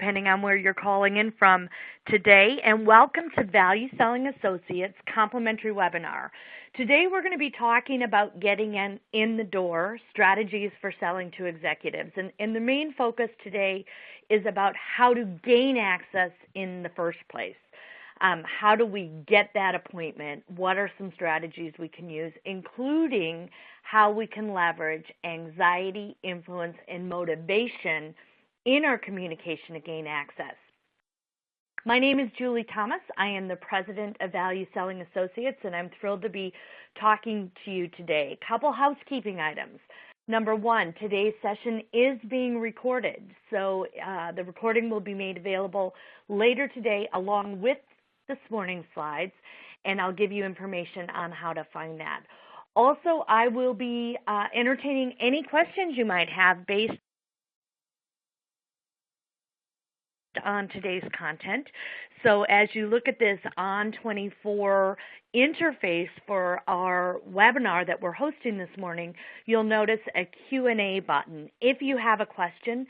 depending on where you're calling in from today, and welcome to Value Selling Associates Complimentary Webinar. Today we're going to be talking about getting in the door, strategies for selling to executives, and the main focus today is about how to gain access in the first place. How do we get that appointment? What are some strategies we can use, including how we can leverage anxiety, influence, and motivation in our communication to gain access. My name is Julie Thomas. I am the president of Value Selling Associates, and I'm thrilled to be talking to you today. A couple housekeeping items. Number one, today's session is being recorded, so the recording will be made available later today along with this morning's slides, and I'll give you information on how to find that. Also, I will be entertaining any questions you might have based on today's content. So as you look at this On24 interface for our webinar that we're hosting this morning, you'll notice a Q&A button. If you have a question,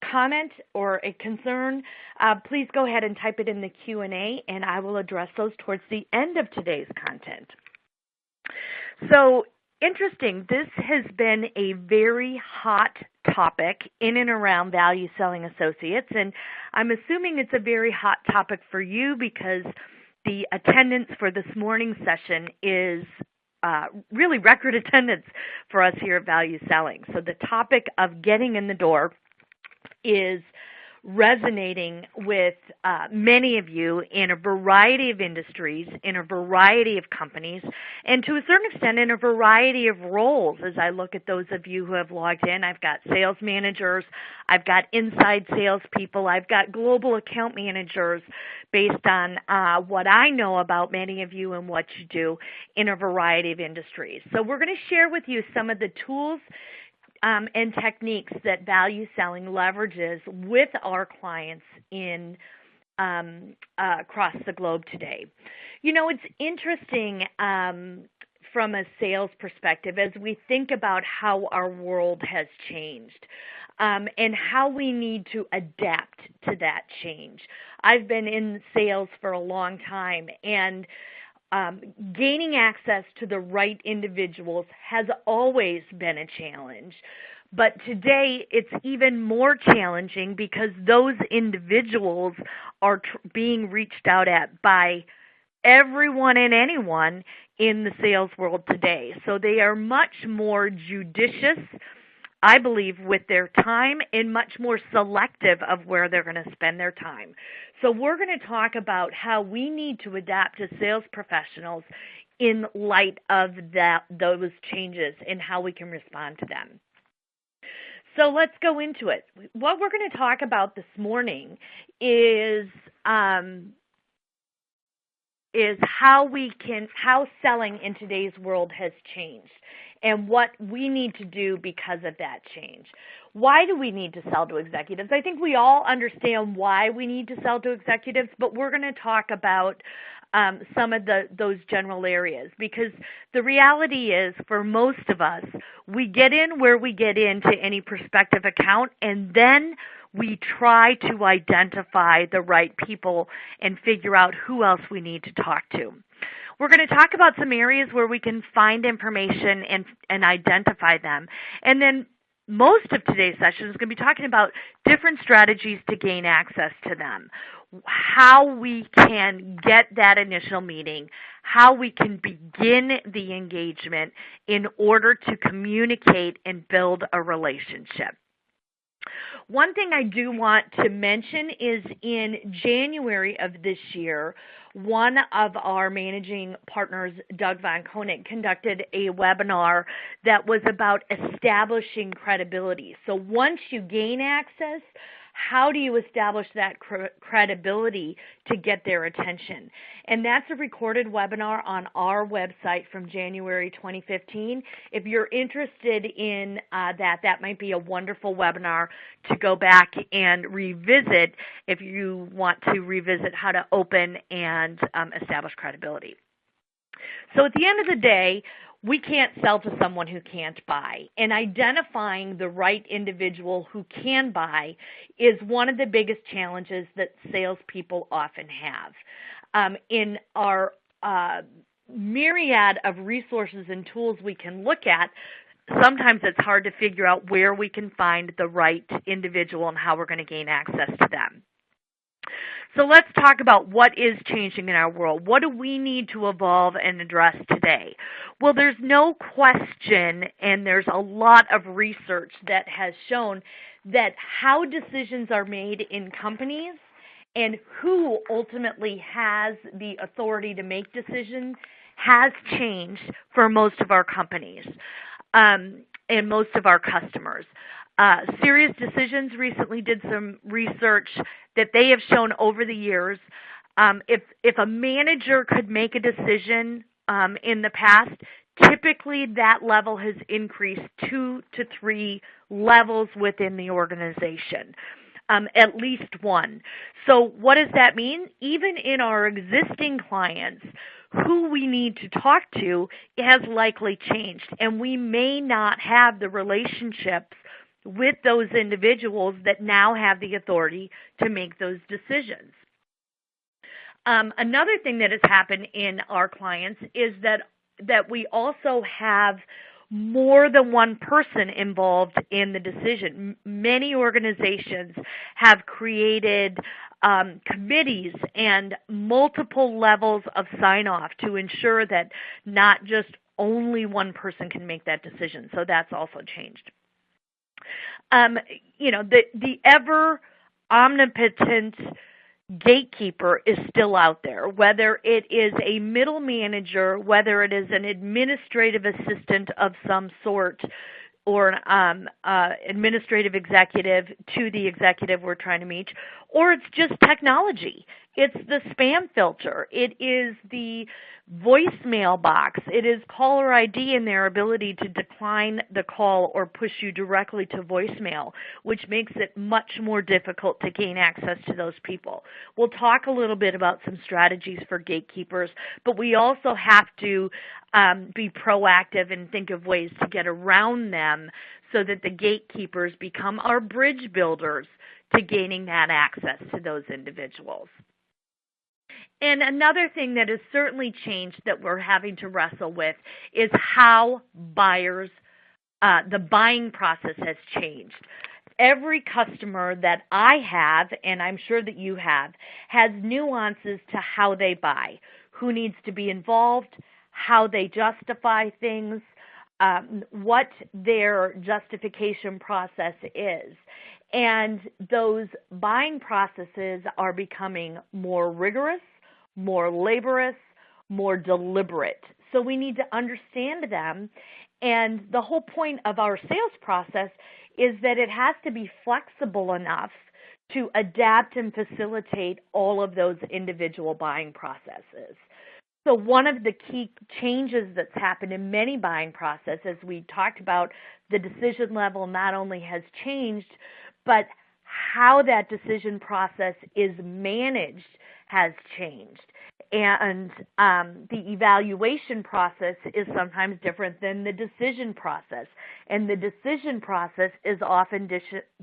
comment, or a concern, please go ahead and type it in the Q&A, and I will address those towards the end of today's content. So, interesting, this has been a very hot topic in and around Value Selling Associates, and I'm assuming it's a very hot topic for you because the attendance for this morning's session is really record attendance for us here at Value Selling. So the topic of getting in the door is resonating with many of you in a variety of industries, in a variety of companies, and to a certain extent in a variety of roles. As I look at those of you who have logged in, I've got sales managers, I've got inside salespeople, I've got global account managers based on what I know about many of you and what you do in a variety of industries. So we're going to share with you some of the tools and techniques that Value Selling leverages with our clients in across the globe today. You know, it's interesting from a sales perspective as we think about how our world has changed and how we need to adapt to that change. I've been in sales for a long time, and gaining access to the right individuals has always been a challenge. But today it's even more challenging because those individuals are being reached out at by everyone and anyone in the sales world today. So they are much more judicious, I believe, with their time and much more selective of where they're going to spend their time. So we're going to talk about how we need to adapt as sales professionals in light of those changes and how we can respond to them. So let's go into it. What we're going to talk about this morning is how selling in today's world has changed and what we need to do because of that change. Why do we need to sell to executives? I think we all understand why we need to sell to executives, but we're going to talk about some of those general areas, because the reality is for most of us, we get in where we get into any prospective account, and then we try to identify the right people and figure out who else we need to talk to. We're going to talk about some areas where we can find information and identify them. And then most of today's session is going to be talking about different strategies to gain access to them, how we can get that initial meeting, how we can begin the engagement in order to communicate and build a relationship. One thing I do want to mention is in January of this year, one of our managing partners, Doug Von Koenig, conducted a webinar that was about establishing credibility. So once you gain access, how do you establish that credibility to get their attention? And that's a recorded webinar on our website from January 2015. If you're interested in that might be a wonderful webinar to go back and revisit if you want to revisit how to open and establish credibility. So at the end of the day, we can't sell to someone who can't buy. And identifying the right individual who can buy is one of the biggest challenges that salespeople often have. In our myriad of resources and tools we can look at, sometimes it's hard to figure out where we can find the right individual and how we're going to gain access to them. So let's talk about what is changing in our world. What do we need to evolve and address today? Well, there's no question, and there's a lot of research that has shown that how decisions are made in companies and who ultimately has the authority to make decisions has changed for most of our companies and most of our customers. Serious Decisions recently did some research that they have shown over the years. If a manager could make a decision in the past, typically that level has increased 2 to 3 levels within the organization. At least one. So what does that mean? Even in our existing clients, who we need to talk to has likely changed, and we may not have the relationships with those individuals that now have the authority to make those decisions. Another thing that has happened in our clients is that we also have more than one person involved in the decision. Many organizations have created committees and multiple levels of sign-off to ensure that not just only one person can make that decision. So that's also changed. The ever omnipotent gatekeeper is still out there, whether it is a middle manager, whether it is an administrative assistant of some sort, or an administrative executive to the executive we're trying to meet, or it's just technology. It's the spam filter. It is the voicemail box. It is caller ID and their ability to decline the call or push you directly to voicemail, which makes it much more difficult to gain access to those people. We'll talk a little bit about some strategies for gatekeepers, but we also have to be proactive and think of ways to get around them so that the gatekeepers become our bridge builders to gaining that access to those individuals. And another thing that has certainly changed that we're having to wrestle with is how buyers, the buying process has changed. Every customer that I have, and I'm sure that you have, has nuances to how they buy, who needs to be involved, how they justify things, what their justification process is. And those buying processes are becoming more rigorous, more laborious, more deliberate. So we need to understand them. And the whole point of our sales process is that it has to be flexible enough to adapt and facilitate all of those individual buying processes. So one of the key changes that's happened in many buying processes, we talked about the decision level not only has changed, but how that decision process is managed has changed. And the evaluation process is sometimes different than the decision process. And the decision process is often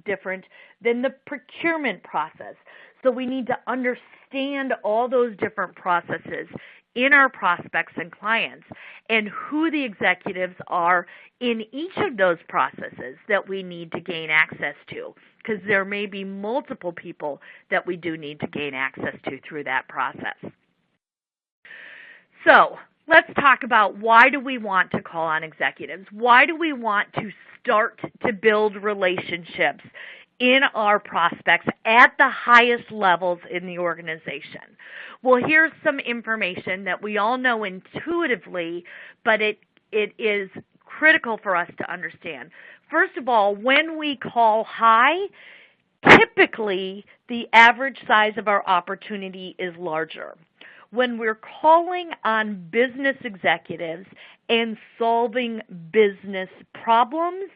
different than the procurement process. So we need to understand all those different processes in our prospects and clients and who the executives are in each of those processes that we need to gain access to, because there may be multiple people that we do need to gain access to through that process. So let's talk about why do we want to call on executives? Why do we want to start to build relationships in our prospects at the highest levels in the organization? Well, here's some information that we all know intuitively, but it is critical for us to understand. First of all, when we call high, typically the average size of our opportunity is larger. When we're calling on business executives and solving business problems,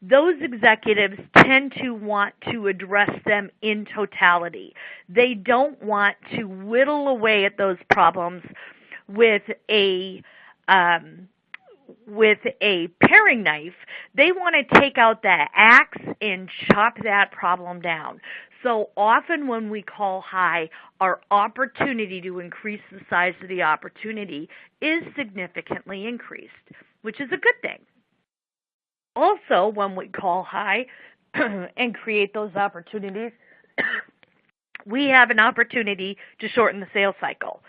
those executives tend to want to address them in totality. They don't want to whittle away at those problems with a with a paring knife, they want to take out that axe and chop that problem down. So often when we call high, our opportunity to increase the size of the opportunity is significantly increased, which is a good thing. Also, when we call high and create those opportunities, we have an opportunity to shorten the sales cycle.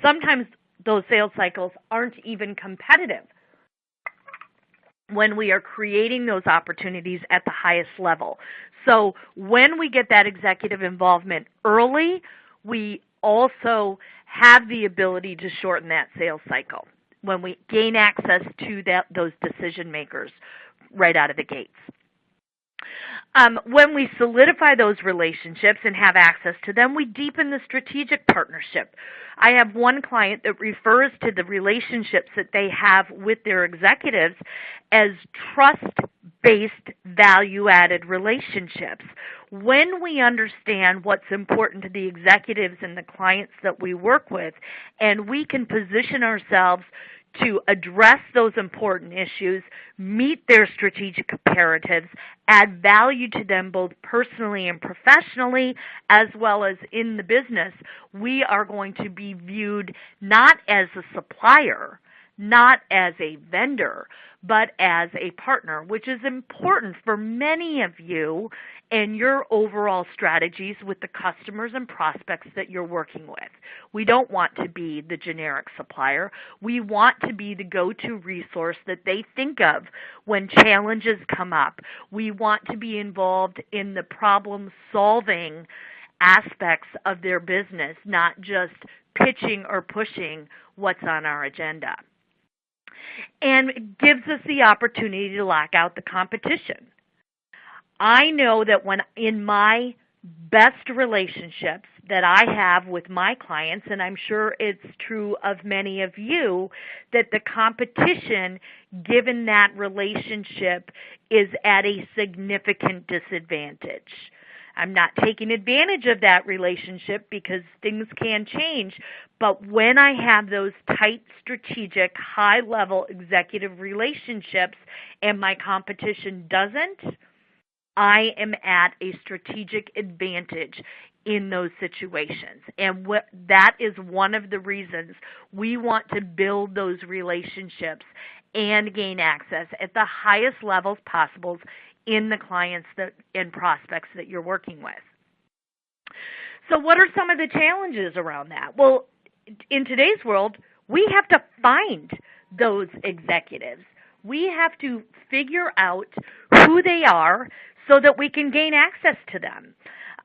Sometimes those sales cycles aren't even competitive when we are creating those opportunities at the highest level. So when we get that executive involvement early, we also have the ability to shorten that sales cycle when we gain access to those decision makers right out of the gates. When we solidify those relationships and have access to them, we deepen the strategic partnership. I have one client that refers to the relationships that they have with their executives as trust-based, value-added relationships. When we understand what's important to the executives and the clients that we work with, and we can position ourselves to address those important issues, meet their strategic imperatives, add value to them both personally and professionally, as well as in the business, we are going to be viewed not as a supplier, not as a vendor, but as a partner, which is important for many of you and your overall strategies with the customers and prospects that you're working with. We don't want to be the generic supplier. We want to be the go-to resource that they think of when challenges come up. We want to be involved in the problem-solving aspects of their business, not just pitching or pushing what's on our agenda. And it gives us the opportunity to lock out the competition. I know that when in my best relationships that I have with my clients, and I'm sure it's true of many of you, that the competition given that relationship is at a significant disadvantage. I'm not taking advantage of that relationship because things can change, but when I have those tight, strategic, high-level executive relationships and my competition doesn't, I am at a strategic advantage in those situations. And that is one of the reasons we want to build those relationships and gain access at the highest levels possible in the clients and prospects that you're working with. So what are some of the challenges around that? Well, in today's world, we have to find those executives. We have to figure out who they are so that we can gain access to them.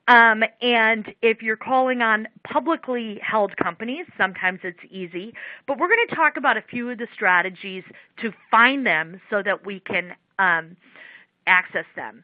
And if you're calling on publicly held companies, sometimes it's easy. But we're going to talk about a few of the strategies to find them so that we can access them.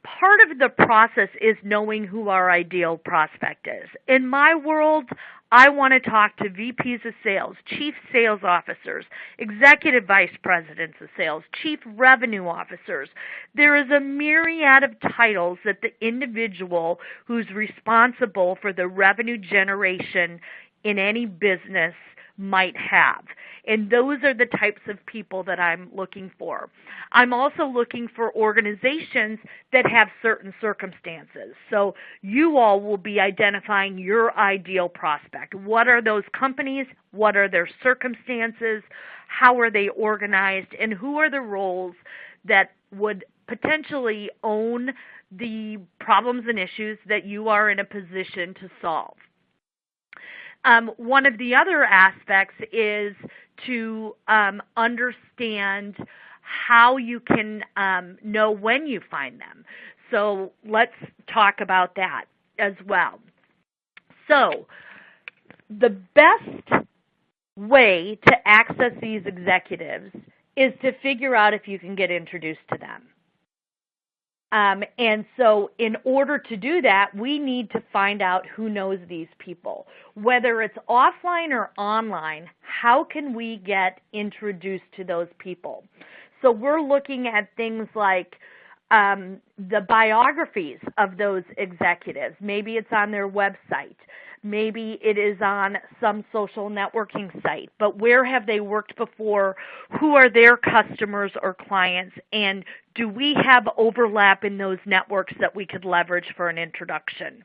Part of the process is knowing who our ideal prospect is. In my world, I want to talk to VPs of sales, chief sales officers, executive vice presidents of sales, chief revenue officers. There is a myriad of titles that the individual who's responsible for the revenue generation in any business might have. And those are the types of people that I'm looking for. I'm also looking for organizations that have certain circumstances. So you all will be identifying your ideal prospect. What are those companies? What are their circumstances? How are they organized? And who are the roles that would potentially own the problems and issues that you are in a position to solve? One of the other aspects is to understand how you can know when you find them. So let's talk about that as well. So the best way to access these executives is to figure out if you can get introduced to them. And so in order to do that, we need to find out who knows these people. Whether it's offline or online, how can we get introduced to those people? So we're looking at things like the biographies of those executives. Maybe it's on their website. Maybe it is on some social networking site. But where have they worked before? Who are their customers or clients? And do we have overlap in those networks that we could leverage for an introduction?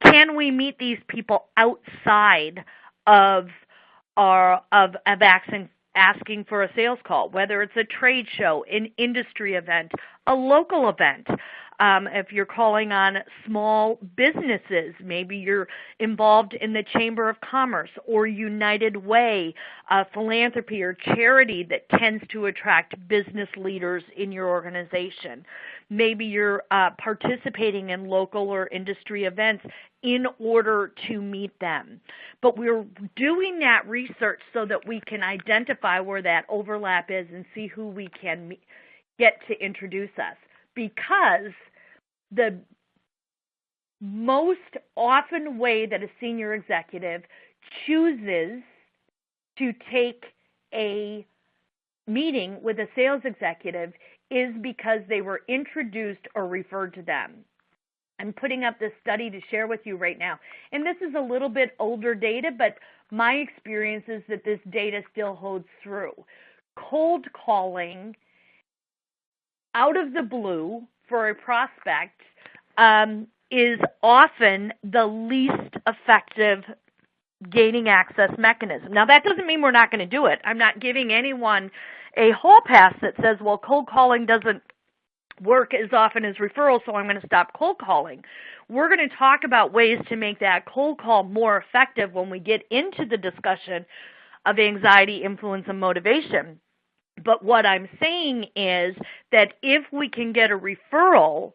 Can we meet these people outside of asking for a sales call, whether it's a trade show, an industry event, a local event? If you're calling on small businesses, maybe you're involved in the Chamber of Commerce or United Way, philanthropy or charity that tends to attract business leaders in your organization. Maybe you're participating in local or industry events in order to meet them. But we're doing that research so that we can identify where that overlap is and see who we can get to introduce us. Because the most often way that a senior executive chooses to take a meeting with a sales executive is because they were introduced or referred to them. I'm putting up this study to share with you right now. And this is a little bit older data, but my experience is that this data still holds through. Cold calling out of the blue for a prospect is often the least effective gaining access mechanism. Now, that doesn't mean we're not going to do it. I'm not giving anyone a hall pass that says, well, cold calling doesn't work as often as referrals, so I'm going to stop cold calling. We're going to talk about ways to make that cold call more effective when we get into the discussion of anxiety, influence, and motivation. But what I'm saying is that if we can get a referral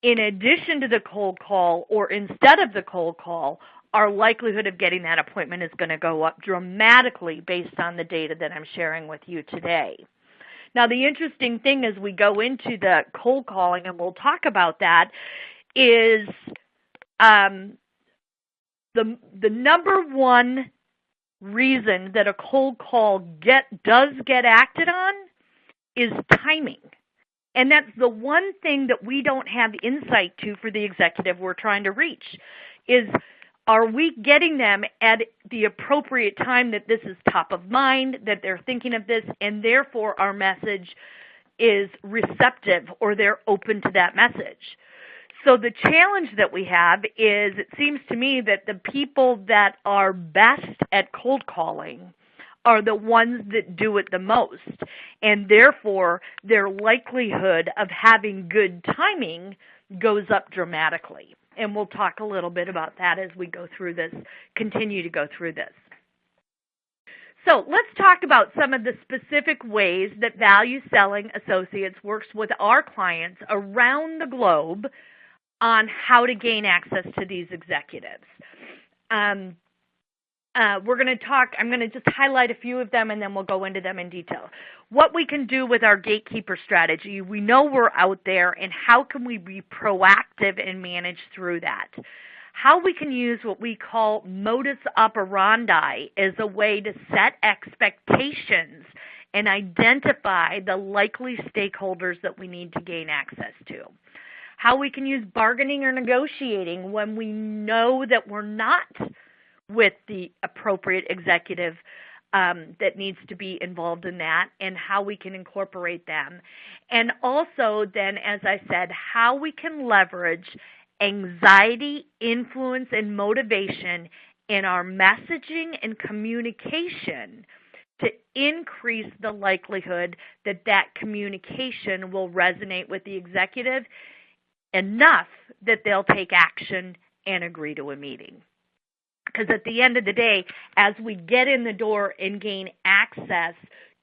in addition to the cold call or instead of the cold call, our likelihood of getting that appointment is going to go up dramatically based on the data that I'm sharing with you today. Now, the interesting thing as we go into the cold calling, and we'll talk about that, is the number one reason that a cold call does get acted on is timing. And that's the one thing that we don't have insight to for the executive we're trying to reach is, are we getting them at the appropriate time that this is top of mind, that they're thinking of this, and therefore our message is receptive or they're open to that message? So the challenge that we have is, it seems to me that the people that are best at cold calling are the ones that do it the most, and therefore their likelihood of having good timing goes up dramatically. And we'll talk a little bit about that as we go through this, continue to go through this. So let's talk about some of the specific ways that Value Selling Associates works with our clients around the globe on how to gain access to these executives. We're going to talk, I'm going to just highlight a few of them and then we'll go into them in detail. What we can do with our Gatekeeper strategy, we know we're out there, and how can we be proactive and manage through that? How we can use what we call Modus Operandi as a way to set expectations and identify the likely stakeholders that we need to gain access to. How we can use bargaining or negotiating when we know that we're not with the appropriate executive that needs to be involved in that, and how we can incorporate them. And also then, as I said, how we can leverage anxiety, influence, and motivation in our messaging and communication to increase the likelihood that that communication will resonate with the executive enough that they'll take action and agree to a meeting. Because at the end of the day, as we get in the door and gain access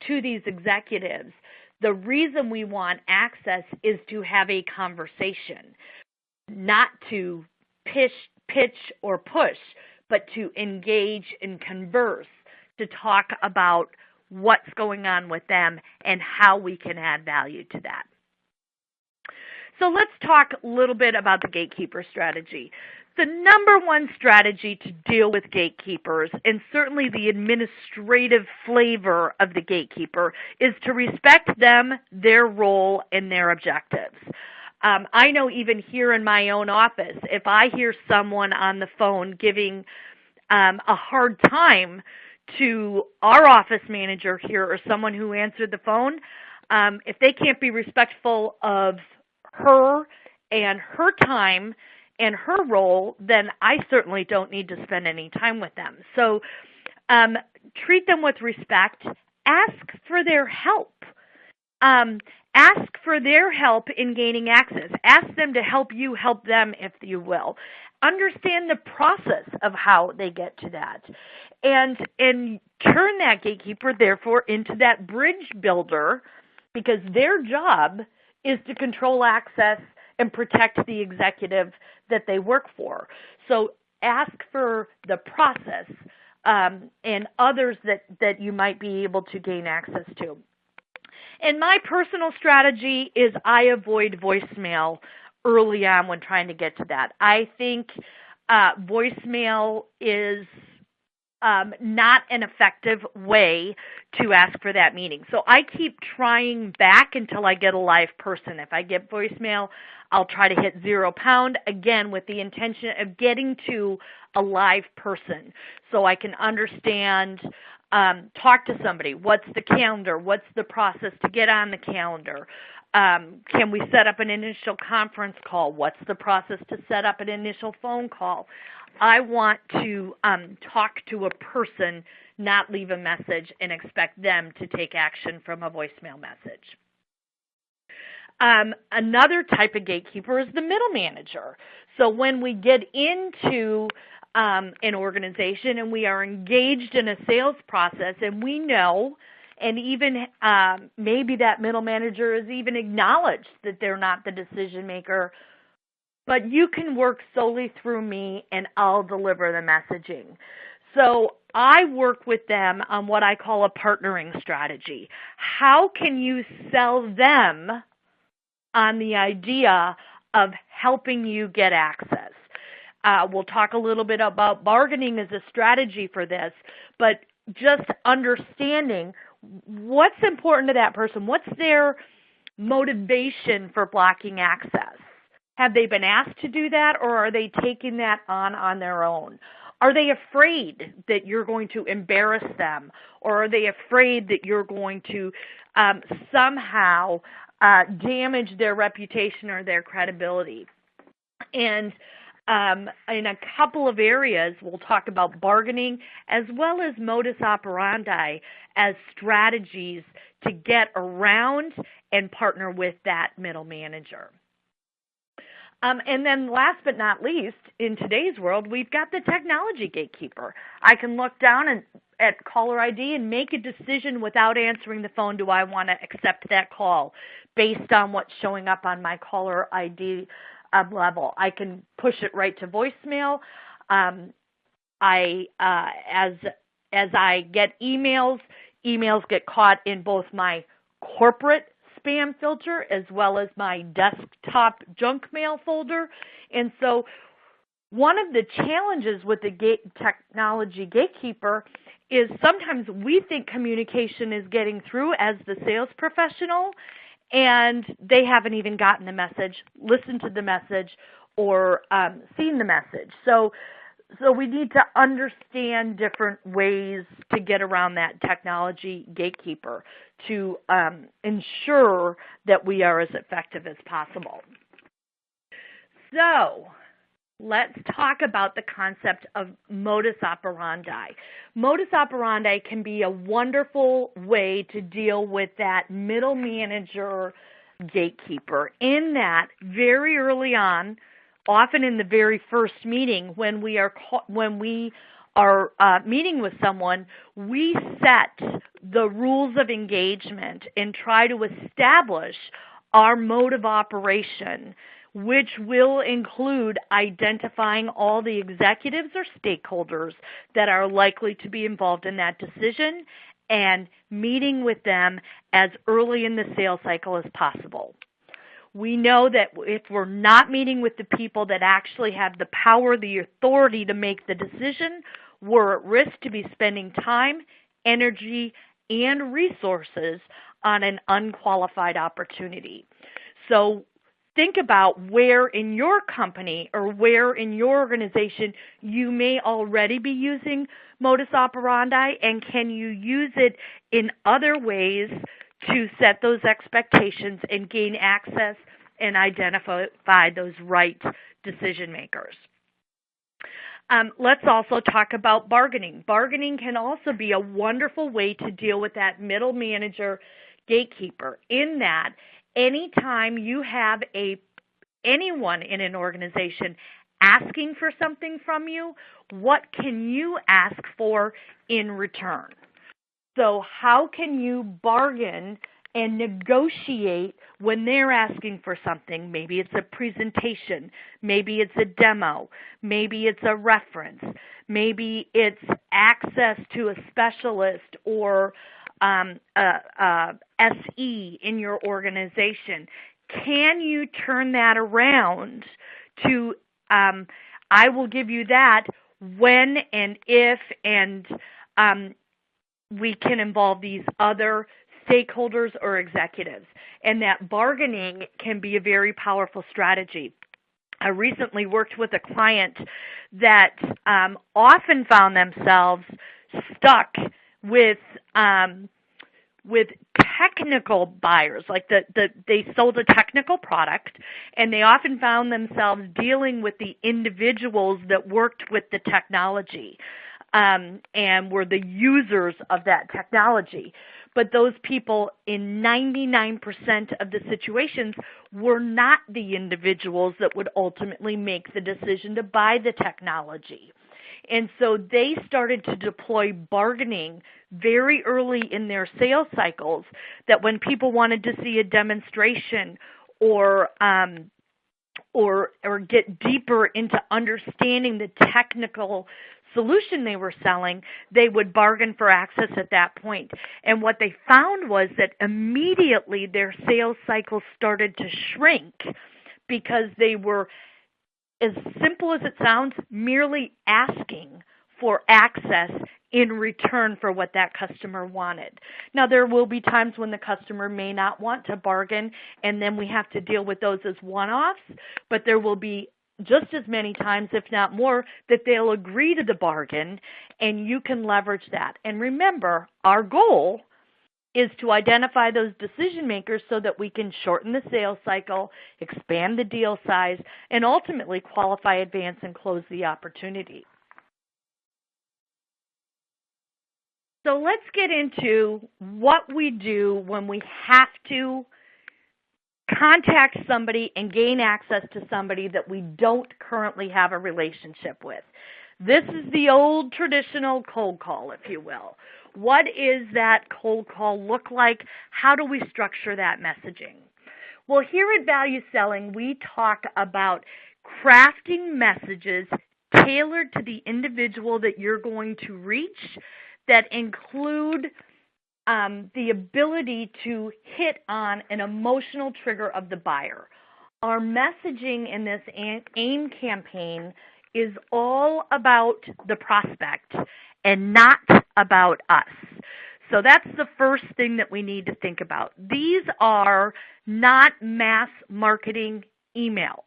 to these executives, the reason we want access is to have a conversation, not to pitch or push, but to engage and converse, to talk about what's going on with them and how we can add value to that. So let's talk a little bit about the gatekeeper strategy. The number one strategy to deal with gatekeepers, and certainly the administrative flavor of the gatekeeper, is to respect them, their role, and their objectives. I know even here in my own office, if I hear someone on the phone giving a hard time to our office manager here or someone who answered the phone, if they can't be respectful of her and her time and her role, then I certainly don't need to spend any time with them. So treat them with respect. Ask for their help. Ask for their help in gaining access. Ask them to help you help them, if you will. Understand the process of how they get to that. And turn that gatekeeper, therefore, into that bridge builder, because their job is to control access and protect the executive that they work for. So ask for the process and others that you might be able to gain access to. And my personal strategy is I avoid voicemail early on when trying to get to that. I think voicemail is not an effective way to ask for that meeting. So I keep trying back until I get a live person. If I get voicemail, I'll try to hit £0, again, with the intention of getting to a live person so I can understand, talk to somebody. What's the calendar? What's the process to get on the calendar? Can we set up an initial conference call? What's the process to set up an initial phone call? I want to talk to a person, not leave a message and expect them to take action from a voicemail message. Another type of gatekeeper is the middle manager. So when we get into an organization and we are engaged in a sales process and we know, and even maybe that middle manager is even acknowledged that they're not the decision maker, but you can work solely through me and I'll deliver the messaging. So I work with them on what I call a partnering strategy. How can you sell them on the idea of helping you get access? We'll talk a little bit about bargaining as a strategy for this, but just understanding what's important to that person. What's their motivation for blocking access? Have they been asked to do that, or are they taking that on their own? Are they afraid that you're going to embarrass them, or are they afraid that you're going to somehow damage their reputation or their credibility? And in a couple of areas, we'll talk about bargaining as well as modus operandi as strategies to get around and partner with that middle manager. And then last but not least, in today's world, we've got the technology gatekeeper. I can look down at caller ID and make a decision without answering the phone. Do I want to accept that call based on what's showing up on my caller ID level? I can push it right to voicemail. As I get emails get caught in both my corporate spam filter as well as my desktop junk mail folder. And so one of the challenges with the technology gatekeeper is sometimes we think communication is getting through as the sales professional, and they haven't even gotten the message, listened to the message, or seen the message. So we need to understand different ways to get around that technology gatekeeper to ensure that we are as effective as possible. So let's talk about the concept of modus operandi. Modus operandi can be a wonderful way to deal with that middle manager gatekeeper, in that very early on, often in the very first meeting, when we are meeting with someone, we set the rules of engagement and try to establish our mode of operation, which will include identifying all the executives or stakeholders that are likely to be involved in that decision and meeting with them as early in the sales cycle as possible. We know that if we're not meeting with the people that actually have the power, the authority to make the decision, we're at risk to be spending time, energy, and resources on an unqualified opportunity. So think about where in your company or where in your organization you may already be using modus operandi, and can you use it in other ways to set those expectations and gain access and identify those right decision makers. Let's also talk about bargaining. Bargaining can also be a wonderful way to deal with that middle manager gatekeeper, in that anytime you have anyone in an organization asking for something from you, what can you ask for in return? So how can you bargain and negotiate when they're asking for something? Maybe it's a presentation, maybe it's a demo, maybe it's a reference, maybe it's access to a specialist or SE in your organization. Can you turn that around to, I will give you that when and if and we can involve these other stakeholders or executives. And that bargaining can be a very powerful strategy. I recently worked with a client that often found themselves stuck with technical buyers, like they sold a technical product, and they often found themselves dealing with the individuals that worked with the technology and were the users of that technology. But those people in 99% of the situations were not the individuals that would ultimately make the decision to buy the technology. And so they started to deploy bargaining very early in their sales cycles, that when people wanted to see a demonstration or get deeper into understanding the technical solution they were selling, they would bargain for access at that point. And what they found was that immediately their sales cycles started to shrink, because they were, as simple as it sounds, merely asking for access in return for what that customer wanted. Now, there will be times when the customer may not want to bargain, and then we have to deal with those as one-offs, but there will be just as many times, if not more, that they'll agree to the bargain, and you can leverage that. And remember, our goal is to identify those decision makers so that we can shorten the sales cycle, expand the deal size, and ultimately qualify, advance, and close the opportunity. So let's get into what we do when we have to contact somebody and gain access to somebody that we don't currently have a relationship with. This is the old traditional cold call, if you will. What is that cold call look like? How do we structure that messaging? Well, here at Value Selling, we talk about crafting messages tailored to the individual that you're going to reach, that include the ability to hit on an emotional trigger of the buyer. Our messaging in this A.I.M campaign is all about the prospect and not about us. So that's the first thing that we need to think about. These are not mass marketing emails.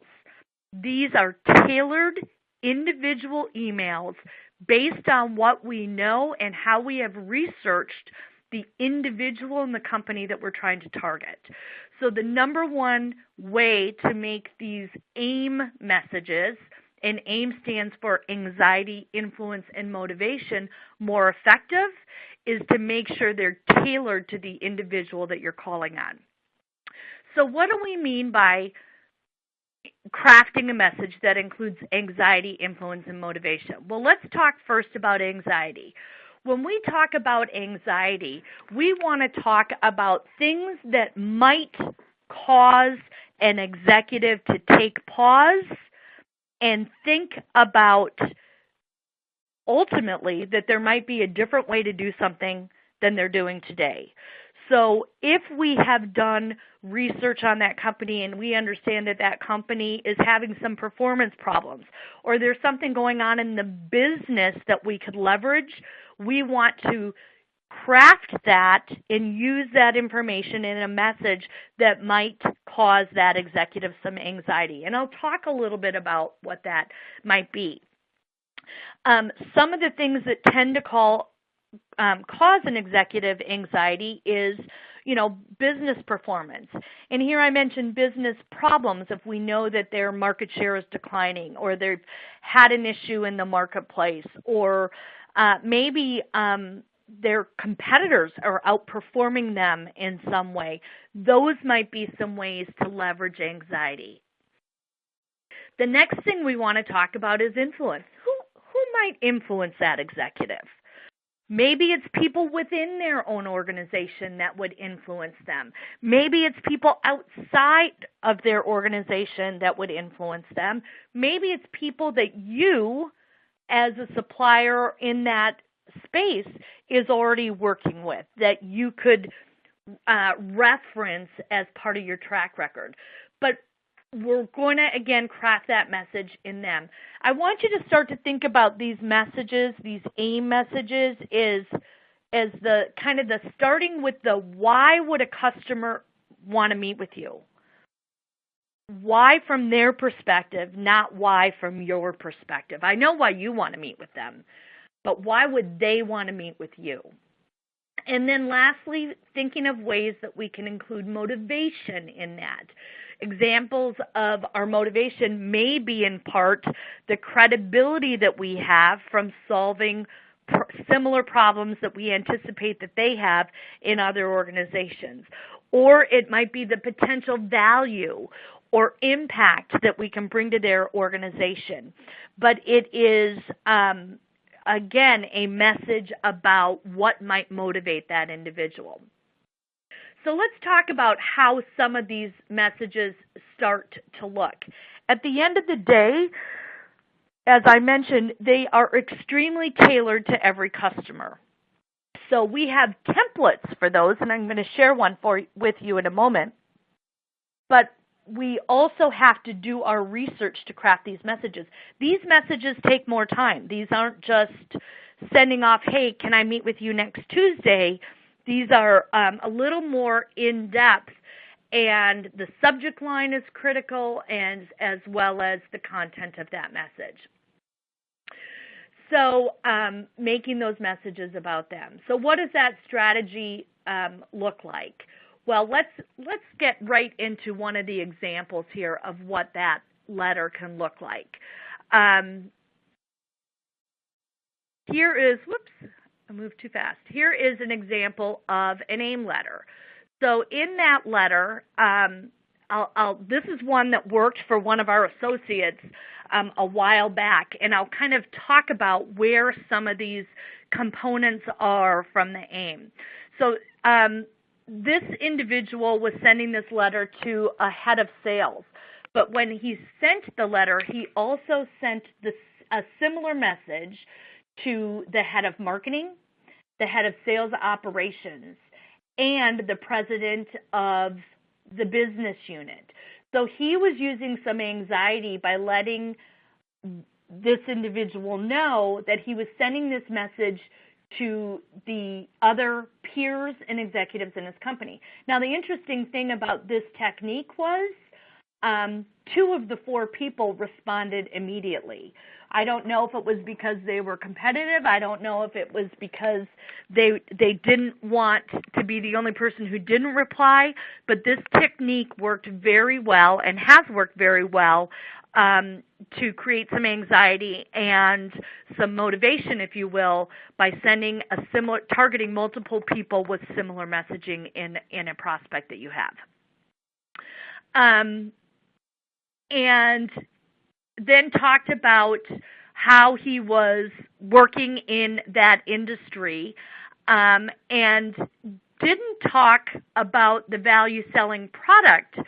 These are tailored individual emails based on what we know and how we have researched the individual and the company that we're trying to target. So the number one way to make these A.I.M messages, and A.I.M stands for anxiety, influence, and motivation, more effective, is to make sure they're tailored to the individual that you're calling on. So what do we mean by crafting a message that includes anxiety, influence, and motivation? Well, let's talk first about anxiety. When we talk about anxiety, we want to talk about things that might cause an executive to take pause and think about ultimately that there might be a different way to do something than they're doing today. So if we have done research on that company and we understand that that company is having some performance problems or there's something going on in the business that we could leverage, we want to craft that and use that information in a message that might cause that executive some anxiety. And I'll talk a little bit about what that might be. Some of the things that tend to cause an executive anxiety is, business performance. And here I mentioned business problems if we know that their market share is declining or they've had an issue in the marketplace or maybe their competitors are outperforming them in some way. Those might be some ways to leverage anxiety. The next thing we want to talk about is influence. Who might influence that executive? Maybe it's people within their own organization that would influence them. Maybe it's people outside of their organization that would influence them. Maybe it's people that you, as a supplier in that space, is already working with, that you could reference as part of your track record. But we're going to, again, craft that message in them. I want you to start to think about these messages, these A.I.M messages, as the kind of the starting with the why would a customer want to meet with you? Why from their perspective, not why from your perspective. I know why you want to meet with them, but why would they want to meet with you? And then lastly, thinking of ways that we can include motivation in that. Examples of our motivation may be in part the credibility that we have from solving similar problems that we anticipate that they have in other organizations. Or it might be the potential value or impact that we can bring to their organization. But it is, again, a message about what might motivate that individual. So let's talk about how some of these messages start to look. At the end of the day, as I mentioned, they are extremely tailored to every customer. So we have templates for those, and I'm going to share one with you in a moment. But we also have to do our research to craft these messages. These messages take more time. These aren't just sending off, hey, can I meet with you next Tuesday? These are a little more in-depth, and the subject line is critical, and as well as the content of that message. So making those messages about them. So what does that strategy look like? Well, let's get right into one of the examples here of what that letter can look like. Here is, whoops, I moved too fast. Here is an example of an A.I.M letter. So in that letter, this is one that worked for one of our associates a while back, and I'll kind of talk about where some of these components are from the A.I.M. So this individual was sending this letter to a head of sales, but when he sent the letter, he also sent a similar message to the head of marketing, the head of sales operations, and the president of the business unit. So he was using some anxiety by letting this individual know that he was sending this message to the other peers and executives in his company. Now, the interesting thing about this technique was 2 of the 4 people responded immediately. I don't know if it was because they were competitive. I don't know if it was because they didn't want to be the only person who didn't reply, but this technique worked very well and has worked very well to create some anxiety and some motivation, if you will, by sending targeting multiple people with similar messaging in a prospect that you have. And then talked about how he was working in that industry and didn't talk about the value selling product,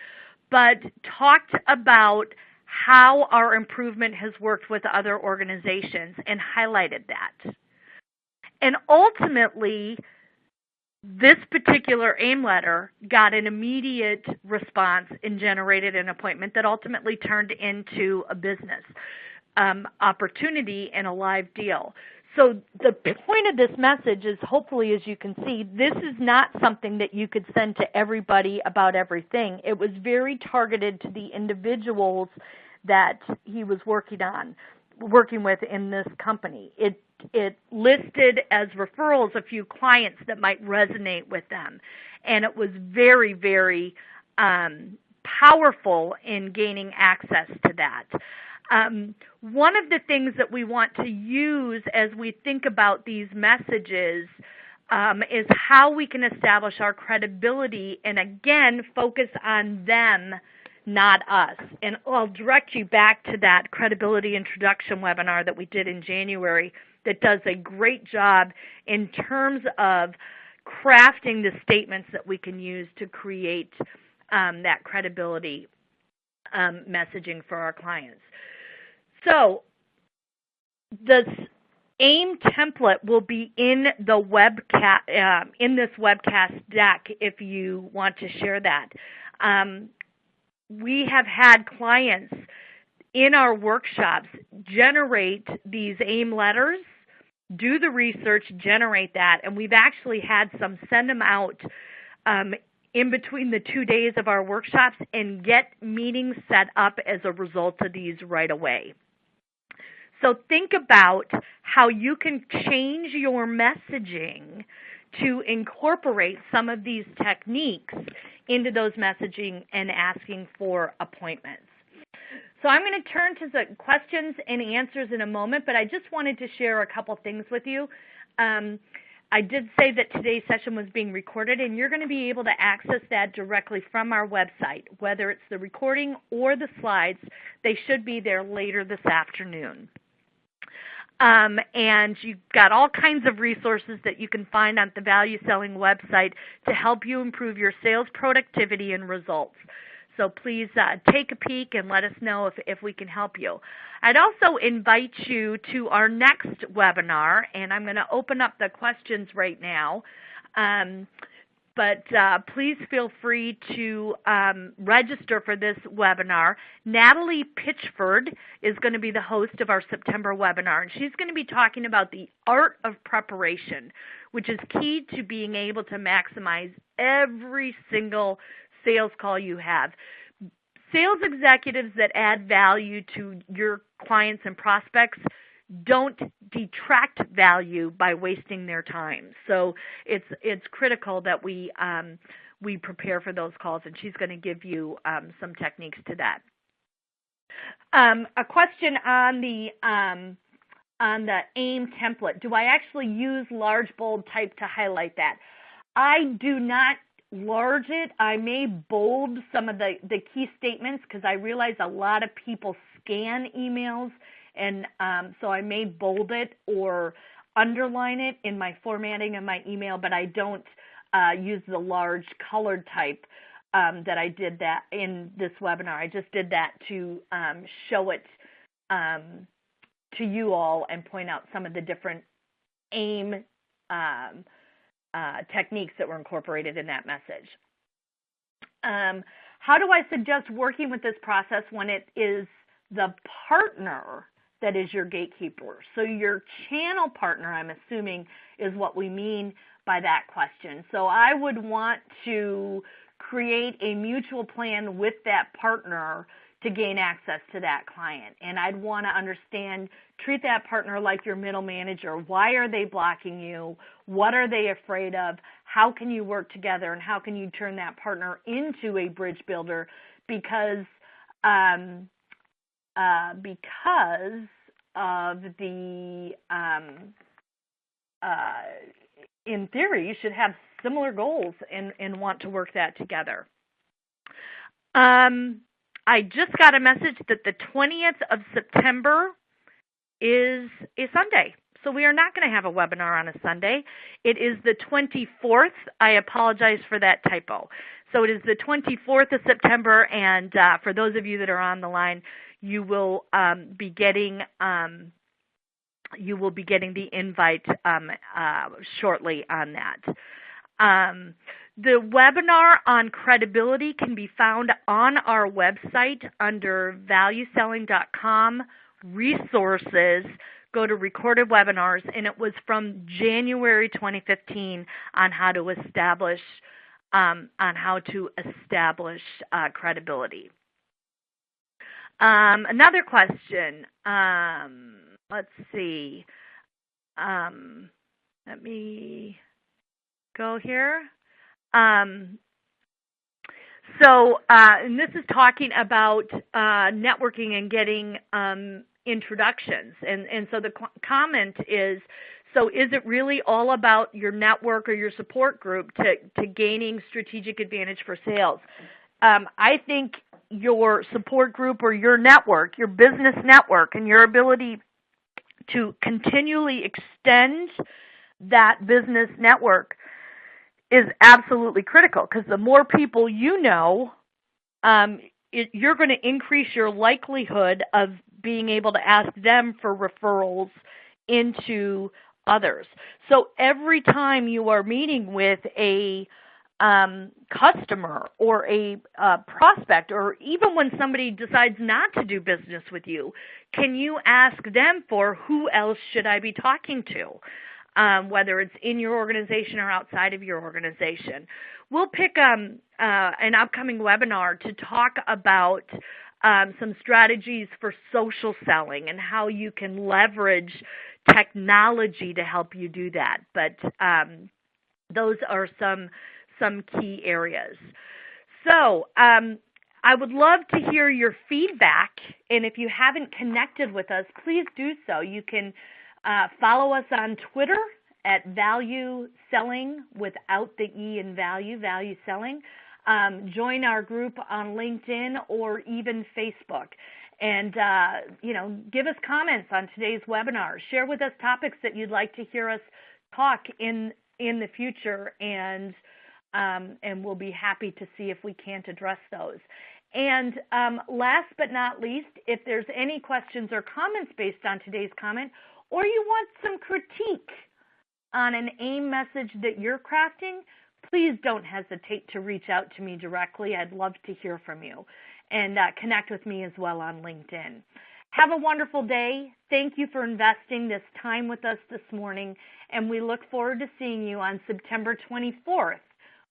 but talked about how our improvement has worked with other organizations and highlighted that. And ultimately, This particular AIM letter got an immediate response and generated an appointment that ultimately turned into a business opportunity and a live deal. So the point of this message is, hopefully, as you can see, this is not something that you could send to everybody about everything. It was very targeted to the individuals that he was working with in this company. It listed as referrals a few clients that might resonate with them, and it was very, very powerful in gaining access to that. One of the things that we want to use as we think about these messages is how we can establish our credibility and, again, focus on them, not us. And I'll direct you back to that credibility introduction webinar that we did in January that does a great job in terms of crafting the statements that we can use to create that credibility messaging for our clients. So the AIM template will be in the webcast, in this webcast deck if you want to share that. We have had clients in our workshops generate these AIM letters, do the research, generate that, and we've actually had some send them out in between the 2 days of our workshops and get meetings set up as a result of these right away. So think about how you can change your messaging to incorporate some of these techniques into those messaging and asking for appointments. So I'm going to turn to the questions and answers in a moment, but I just wanted to share a couple things with you. I did say that today's session was being recorded, and you're going to be able to access that directly from our website. Whether it's the recording or the slides, they should be there later this afternoon. And you've got all kinds of resources that you can find on the Value Selling website to help you improve your sales productivity and results. So please take a peek and let us know if we can help you. I'd also invite you to our next webinar, and I'm going to open up the questions right now. But please feel free to register for this webinar. Natalie Pitchford is going to be the host of our September webinar, and she's going to be talking about the art of preparation, which is key to being able to maximize every single sales call you have. Sales executives that add value to your clients and prospects don't detract value by wasting their time. So it's critical that we prepare for those calls, and she's going to give you some techniques to that. A question on the AIM template. Do I actually use large bold type to highlight that? I do not large it. I may bold some of the key statements because I realize a lot of people scan emails, and so I may bold it or underline it in my formatting of my email, but I don't use the large colored type that I did that in this webinar. I just did that to show it to you all and point out some of the different AIM techniques that were incorporated in that message. How do I suggest working with this process when it is the partner that is your gatekeeper? So your channel partner, I'm assuming, is what we mean by that question. So I would want to create a mutual plan with that partner to gain access to that client. And I'd want to understand, treat that partner like your middle manager. Why are they blocking you? What are they afraid of? How can you work together? And how can you turn that partner into a bridge builder? Because of the, in theory, you should have similar goals and want to work that together. I just got a message that the 20th of September is a Sunday. So we are not going to have a webinar on a Sunday. It is the 24th. I apologize for that typo. So it is the 24th of September, and for those of you that are on the line, you will be getting the invite shortly on that. The webinar on credibility can be found on our website under valueselling.com resources. Go to recorded webinars, and it was from January 2015 on how to establish credibility. Another question. Let's see. Let me go here. And this is talking about networking and getting introductions. And so the comment is, so is it really all about your network or your support group to gaining strategic advantage for sales? I think your support group or your network, your business network, and your ability to continually extend that business network is absolutely critical, because the more people you know, you're going to increase your likelihood of being able to ask them for referrals into others. So every time you are meeting with a customer or a prospect, or even when somebody decides not to do business with you, can you ask them for who else should I be talking to? Whether it's in your organization or outside of your organization. We'll pick an upcoming webinar to talk about some strategies for social selling and how you can leverage technology to help you do that. But those are some key areas. So I would love to hear your feedback, and if you haven't connected with us, please do so. You can follow us on Twitter at Value Selling without the E in value, Value Selling. Join our group on LinkedIn or even Facebook. And, give us comments on today's webinar. Share with us topics that you'd like to hear us talk in the future, and we'll be happy to see if we can't address those. And last but not least, if there's any questions or comments based on today's comment, or you want some critique on an AIM message that you're crafting, please don't hesitate to reach out to me directly. I'd love to hear from you. And connect with me as well on LinkedIn. Have a wonderful day. Thank you for investing this time with us this morning, and we look forward to seeing you on September 24th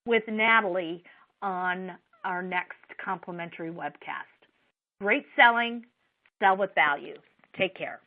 with Natalie on our next complimentary webcast. Great selling, sell with value. Take care.